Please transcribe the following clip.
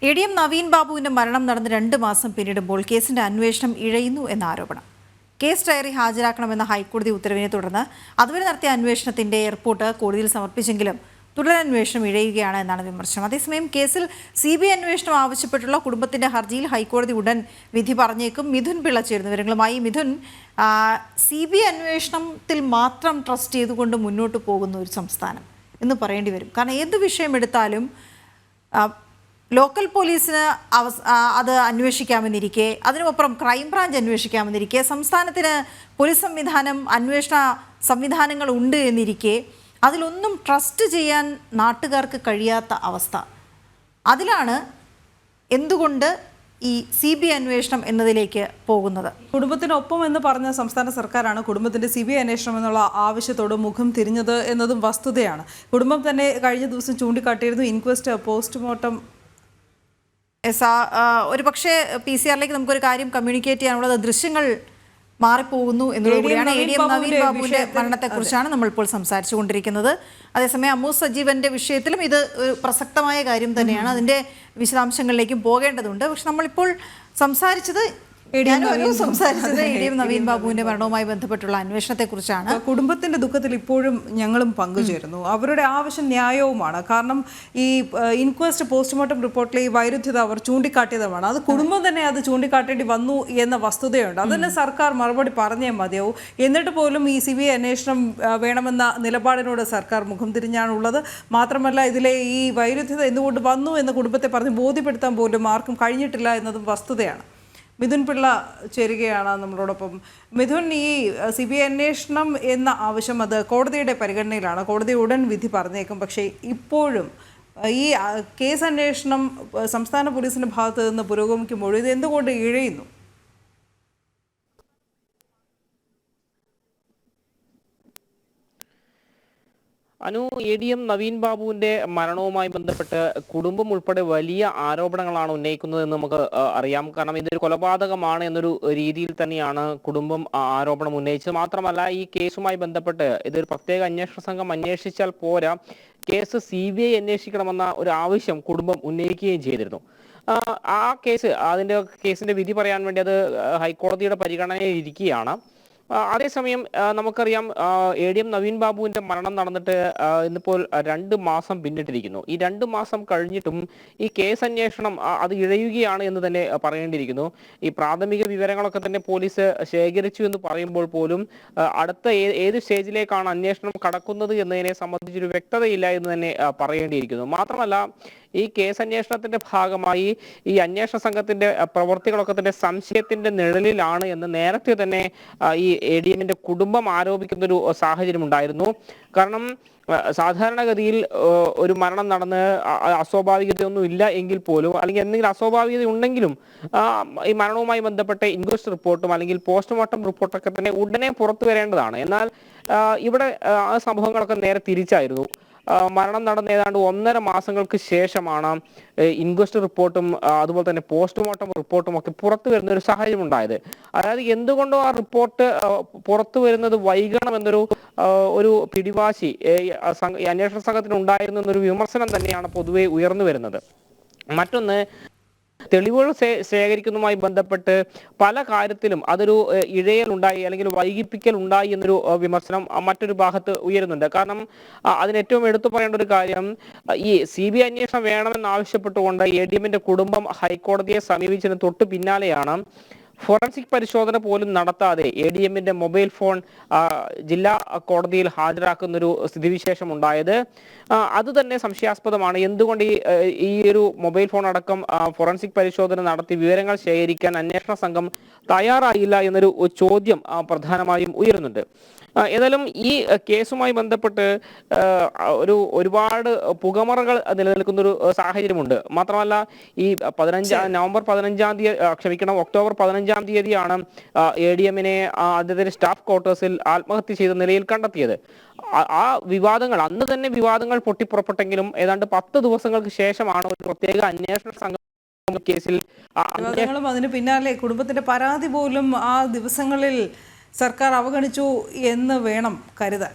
എ.ഡി.എം. നവീൻ ബാബുവിന്റെ മരണം നടന്ന് 2 മാസം പിന്നിടുമ്പോൾ കേസിന്റെ അന്വേഷണം ഇഴയുന്നു എന്ന ആരോപണം. കേസ് ഡയറി ഹാജരാക്കണമെന്ന ഹൈക്കോടതി ഉത്തരവിനെ തുടർന്ന് അതുവരെ നടത്തിയ അന്വേഷണത്തിന്റെ റിപ്പോർട്ട് കോടതിയിൽ സമർപ്പിച്ചെങ്കിലും തുടരന്വേഷണം ഇഴയുകയാണ് എന്നാണ് വിമർശനം. അതേസമയം കേസിൽ CBI അന്വേഷണം ആവശ്യപ്പെട്ടുള്ള കുടുംബത്തിന്റെ ഹർജിയിൽ ഹൈക്കോടതി ഉടൻ വിധി പറഞ്ഞേക്കും. മിഥുൻ പിള്ള ചേരുന്ന വിവരങ്ങളുമായി. മിഥുൻ, CBI അന്വേഷണത്തിൽ മാത്രം ട്രസ്റ്റ് ചെയ്തുകൊണ്ട് മുന്നോട്ട് പോകുന്ന ഒരു സംസ്ഥാനം എന്ന് പറയേണ്ടി വരും. കാരണം ഏത് വിഷയം എടുത്താലും ലോക്കൽ പോലീസിന് അത് അന്വേഷിക്കാമെന്നിരിക്കെ, അതിനുമപ്പുറം ക്രൈംബ്രാഞ്ച് അന്വേഷിക്കാമെന്നിരിക്കെ, സംസ്ഥാനത്തിന് പോലീസ് സംവിധാനം, അന്വേഷണ സംവിധാനങ്ങൾ ഉണ്ട് എന്നിരിക്കെ അതിലൊന്നും ട്രസ്റ്റ് ചെയ്യാൻ നാട്ടുകാർക്ക് കഴിയാത്ത അവസ്ഥ. അതിലാണ് എന്തുകൊണ്ട് ഈ CBI അന്വേഷണം എന്നതിലേക്ക് പോകുന്നത്. കുടുംബത്തിനൊപ്പം എന്ന് പറഞ്ഞ സംസ്ഥാന സർക്കാരാണ് കുടുംബത്തിന്റെ CBI അന്വേഷണം എന്നുള്ള ആവശ്യത്തോട് മുഖം തിരിഞ്ഞത് എന്നതും വസ്തുതയാണ്. കുടുംബം തന്നെ കഴിഞ്ഞ ദിവസം ചൂണ്ടിക്കാട്ടിയിരുന്നു ഇൻക്വസ്റ്റ് പോസ്റ്റ്മോർട്ടം. ഒരു പക്ഷേ PCR-ലേക്ക് നമുക്കൊരു കാര്യം കമ്മ്യൂണിക്കേറ്റ് ചെയ്യാനുള്ളത് ദൃശ്യങ്ങൾ മാറിപ്പോകുന്നു എന്നുള്ളതാണ്. എ.ഡി.എം. നവീൻ ബാബുവിന്റെ മരണത്തെക്കുറിച്ചാണ് നമ്മളിപ്പോൾ സംസാരിച്ചുകൊണ്ടിരിക്കുന്നത്. അതേസമയം അമ്മു സജീവന്റെ വിഷയത്തിലും ഇത് പ്രസക്തമായ കാര്യം തന്നെയാണ്. അതിന്റെ വിശദാംശങ്ങളിലേക്കും പോകേണ്ടതുണ്ട്. പക്ഷെ നമ്മളിപ്പോൾ സംസാരിച്ചത് എ.ഡി.എം. നവീൻ ബാബുവിന്റെ മരണവുമായി ബന്ധപ്പെട്ടുള്ള അന്വേഷണത്തെക്കുറിച്ചാണ്. കുടുംബത്തിന്റെ ദുഃഖത്തിൽ ഇപ്പോഴും ഞങ്ങളും പങ്കുചേരുന്നു. അവരുടെ ആവശ്യം ന്യായവുമാണ്. കാരണം ഈ ഇൻക്വസ്റ്റ് പോസ്റ്റ്മോർട്ടം റിപ്പോർട്ടിലെ ഈ വൈരുദ്ധ്യത അവർ ചൂണ്ടിക്കാട്ടിയതുമാണ്. അത് കുടുംബം തന്നെ അത് ചൂണ്ടിക്കാട്ടേണ്ടി വന്നു എന്ന വസ്തുതയുണ്ട്. അതിന് സർക്കാർ മറുപടി പറഞ്ഞേ മതിയാവും. എന്നിട്ട് പോലും ഈ CBI അന്വേഷണം വേണമെന്ന നിലപാടിനോട് സർക്കാർ മുഖം തിരിഞ്ഞാണുള്ളത്. മാത്രമല്ല, ഇതിലെ ഈ വൈരുദ്ധ്യത എന്തുകൊണ്ട് വന്നു എന്ന് കുടുംബത്തെ പറഞ്ഞ് ബോധ്യപ്പെടുത്താൻ പോലും ആർക്കും കഴിഞ്ഞിട്ടില്ല എന്നതും വസ്തുതയാണ്. മിഥുൻ പിള്ള ചേരുകയാണ് നമ്മളോടൊപ്പം. മിഥുൻ, ഈ CBI അന്വേഷണം എന്ന ആവശ്യം അത് കോടതിയുടെ പരിഗണനയിലാണ്. കോടതി ഉടൻ വിധി പറഞ്ഞേക്കും. പക്ഷേ ഇപ്പോഴും ഈ കേസ് അന്വേഷണം സംസ്ഥാന പോലീസിന്റെ ഭാഗത്ത് നിന്ന് പുരോഗമിക്കുമ്പോൾ ഇത് എന്തുകൊണ്ട് ഇഴയുന്നു? എ.ഡി.എം. നവീൻ ബാബുവിന്റെ മരണവുമായി ബന്ധപ്പെട്ട് കുടുംബം ഉൾപ്പെടെ വലിയ ആരോപണങ്ങളാണ് ഉന്നയിക്കുന്നതെന്ന് നമുക്ക് അറിയാം. കാരണം ഇതൊരു കൊലപാതകമാണ് എന്നൊരു രീതിയിൽ തന്നെയാണ് കുടുംബം ആരോപണം ഉന്നയിച്ചത്. മാത്രമല്ല, ഈ കേസുമായി ബന്ധപ്പെട്ട് ഇതൊരു പ്രത്യേക അന്വേഷണ സംഘം അന്വേഷിച്ചാൽ പോരാ, കേസ് CBI അന്വേഷിക്കണമെന്ന ഒരു ആവശ്യം കുടുംബം ഉന്നയിക്കുകയും ചെയ്തിരുന്നു. ആ കേസിന്റെ വിധി പറയാൻ വേണ്ടി അത് ഹൈക്കോടതിയുടെ പരിഗണനയിൽ ഇരിക്കുകയാണ്. അതേസമയം നമുക്കറിയാം, എ.ഡി.എം. നവീൻ ബാബുവിന്റെ മരണം നടന്നിട്ട് ഇന്നിപ്പോൾ 2 മാസം പിന്നിട്ടിരിക്കുന്നു. ഈ 2 മാസം കഴിഞ്ഞിട്ടും ഈ കേസ് അന്വേഷണം അത് ഇഴയുകയാണ് എന്ന് തന്നെ പറയേണ്ടിയിരിക്കുന്നു. ഈ പ്രാഥമിക വിവരങ്ങളൊക്കെ തന്നെ പോലീസ് ശേഖരിച്ചു എന്ന് പറയുമ്പോൾ പോലും അടുത്ത ഏത് സ്റ്റേജിലേക്കാണ് അന്വേഷണം കടക്കുന്നത് എന്നതിനെ സംബന്ധിച്ചൊരു വ്യക്തതയില്ല എന്ന് തന്നെ പറയേണ്ടിയിരിക്കുന്നു. മാത്രമല്ല, ഈ കേസ് അന്വേഷണത്തിന്റെ ഭാഗമായി ഈ അന്വേഷണ സംഘത്തിന്റെ പ്രവർത്തികളൊക്കെ തന്നെ സംശയത്തിന്റെ നിഴലിലാണ് എന്ന് നേരത്തെ തന്നെ ഈ എ.ഡി.എമ്മിന്റെ കുടുംബം ആരോപിക്കുന്നൊരു സാഹചര്യം ഉണ്ടായിരുന്നു. കാരണം സാധാരണഗതിയിൽ ഒരു മരണം നടന്ന് അസ്വാഭാവികതയൊന്നും ഇല്ല എങ്കിൽ പോലും, അല്ലെങ്കിൽ എന്തെങ്കിലും അസ്വാഭാവികത ഉണ്ടെങ്കിലും ഈ മരണവുമായി ബന്ധപ്പെട്ട ഇൻക്വസ്റ്റ് റിപ്പോർട്ടും അല്ലെങ്കിൽ പോസ്റ്റ്മോർട്ടം റിപ്പോർട്ടൊക്കെ തന്നെ ഉടനെ പുറത്തു വരേണ്ടതാണ്. എന്നാൽ ഇവിടെ ആ സംഭവങ്ങളൊക്കെ നേരെ തിരിച്ചായിരുന്നു. മരണം നടന്ന ഏതാണ്ട് 1.5 മാസങ്ങൾക്ക് ശേഷമാണ് ഇൻക്വസ്റ്റ് റിപ്പോർട്ടും അതുപോലെ തന്നെ പോസ്റ്റ്മോർട്ടം റിപ്പോർട്ടും ഒക്കെ പുറത്തു വരുന്ന ഒരു സാഹചര്യം ഉണ്ടായത്. അതായത് എന്തുകൊണ്ടോ ആ റിപ്പോർട്ട് പുറത്തു വരുന്നത് വൈകണമെന്നൊരു പിടിവാശി അന്വേഷണ സംഘത്തിന് ഉണ്ടായിരുന്നു എന്നൊരു വിമർശനം തന്നെയാണ് പൊതുവെ ഉയർന്നു വരുന്നത്. മറ്റൊന്ന്, തെളിവുകൾ ശേഖരിക്കുന്നതുമായി ബന്ധപ്പെട്ട് പല കാര്യത്തിലും അതൊരു ഇഴയൽ ഉണ്ടായി അല്ലെങ്കിൽ വൈകിപ്പിക്കൽ ഉണ്ടായി എന്നൊരു വിമർശനം മറ്റൊരു ഭാഗത്ത് ഉയരുന്നുണ്ട്. കാരണം അതിന് ഏറ്റവും എടുത്തു പറയേണ്ട ഒരു കാര്യം, ഈ CBI അന്വേഷണം വേണമെന്ന് ആവശ്യപ്പെട്ടുകൊണ്ട് എ.ഡി.എമ്മിന്റെ കുടുംബം ഹൈക്കോടതിയെ സമീപിച്ചതിന് തൊട്ട് പിന്നാലെയാണ് ഫോറൻസിക് പരിശോധന പോലും നടത്താതെ എ.ഡി.എമ്മിന്റെ മൊബൈൽ ഫോൺ ജില്ലാ കോടതിയിൽ ഹാജരാക്കുന്നൊരു സ്ഥിതിവിശേഷം ഉണ്ടായത്. അത് തന്നെ സംശയാസ്പദമാണ്. എന്തുകൊണ്ട് ഈ ഒരു മൊബൈൽ ഫോൺ അടക്കം ഫോറൻസിക് പരിശോധന നടത്തി വിവരങ്ങൾ ശേഖരിക്കാൻ അന്വേഷണ സംഘം തയ്യാറായില്ല എന്നൊരു ചോദ്യം പ്രധാനമായും ഉയരുന്നുണ്ട്. ഏതായാലും ഈ കേസുമായി ബന്ധപ്പെട്ട് ഒരുപാട് പുകമറകൾ നിലനിൽക്കുന്നൊരു സാഹചര്യമുണ്ട്. മാത്രമല്ല, ഈ നവംബർ 15-ാം തീയതി ഒക്ടോബർ 15-ാം തീയതിയാണ് എ.ഡി.എമ്മിനെ അദ്ദേഹത്തിന്റെ സ്റ്റാഫ് ക്വാർട്ടേഴ്സിൽ ആത്മഹത്യ ചെയ്ത നിലയിൽ കണ്ടെത്തിയത്. ആ വിവാദങ്ങൾ അന്ന് തന്നെ പൊട്ടിപ്പുറപ്പെട്ടെങ്കിലും ഏതാണ്ട് 10 ദിവസങ്ങൾക്ക് ശേഷമാണ് ഒരു പ്രത്യേക അന്വേഷണ സംഘം കേസിൽ അതിന് പിന്നാലെ കുടുംബത്തിന്റെ പരാതി പോലും ആ ദിവസങ്ങളിൽ സർക്കാർ അവഗണിച്ചു എന്ന് വേണം കരുതാൻ.